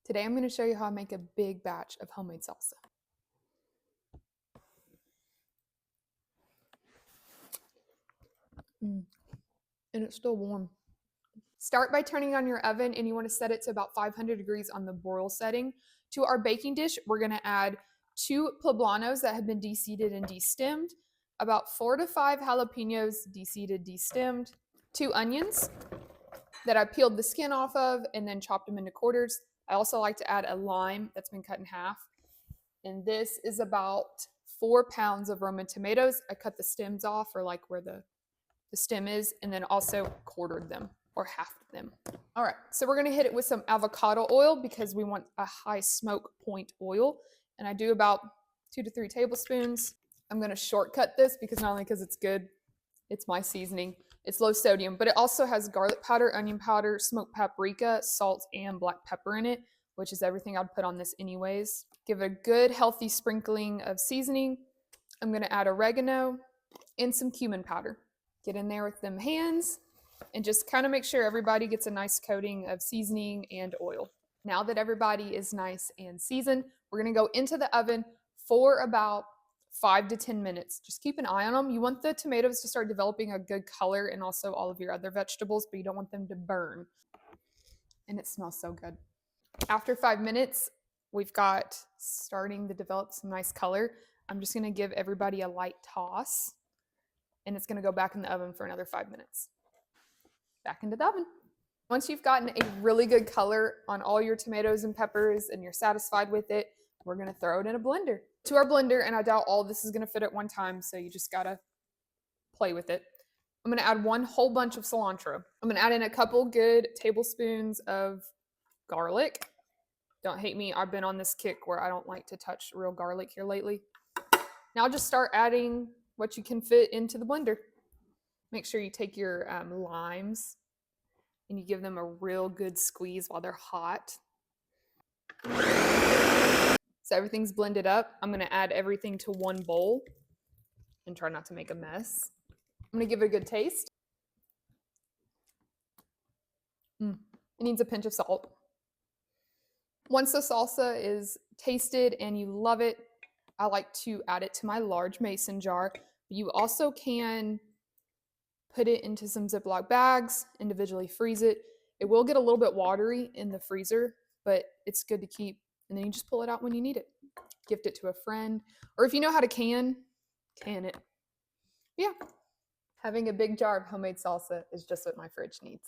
Today I'm going to show you how I make a big batch of homemade salsa. And it's still warm. Start by turning on your oven, and you want to set it to about 500 degrees on the broil setting. To our baking dish, we're going to add 2 poblanos that have been de-seeded and de-stemmed, about 4 to 5 jalapenos de-seeded, de-stemmed, 2 onions that I peeled the skin off of and then chopped them into quarters. I also like to add a lime that's been cut in half. And this is about 4 pounds of Roman tomatoes. I cut the stems off, or like where the stem is, and then also quartered them or halved them. All right, so we're gonna hit it with some avocado oil because we want a high smoke point oil. And I do about 2 to 3 tablespoons. I'm gonna shortcut this because not only because it's good, it's my seasoning. It's low sodium, but it also has garlic powder, onion powder, smoked paprika, salt, and black pepper in it, which is everything I'd put on this anyways. Give it a good healthy sprinkling of seasoning. I'm gonna add oregano and some cumin powder. Get in there with them hands and just kind of make sure everybody gets a nice coating of seasoning and oil. Now that everybody is nice and seasoned, we're gonna go into the oven for about 5 to 10 minutes. Just keep an eye on them. You want the tomatoes to start developing a good color and also all of your other vegetables, but you don't want them to burn. And it smells so good. After 5 minutes, we've got starting to develop some nice color. I'm just gonna give everybody a light toss, and it's gonna go back in the oven for another 5 minutes. Back into the oven. Once you've gotten a really good color on all your tomatoes and peppers and you're satisfied with it, we're gonna throw it in a blender. To our blender, and I doubt all of this is gonna fit at one time, so you just gotta play with it. I'm gonna add 1 whole bunch of cilantro. I'm gonna add in a couple good tablespoons of garlic. Don't hate me, I've been on this kick where I don't like to touch real garlic here lately. Now just start adding what you can fit into the blender. Make sure you take your limes and you give them a real good squeeze while they're hot. So everything's blended up. I'm gonna add everything to 1 bowl and try not to make a mess. I'm gonna give it a good taste. It needs a pinch of salt. Once the salsa is tasted and you love it, I like to add it to my large mason jar. You also can put it into some Ziploc bags, individually freeze it. It will get a little bit watery in the freezer, but it's good to keep. And then you just pull it out when you need it. Gift it to a friend. Or if you know how to can it. Yeah. Having a big jar of homemade salsa is just what my fridge needs.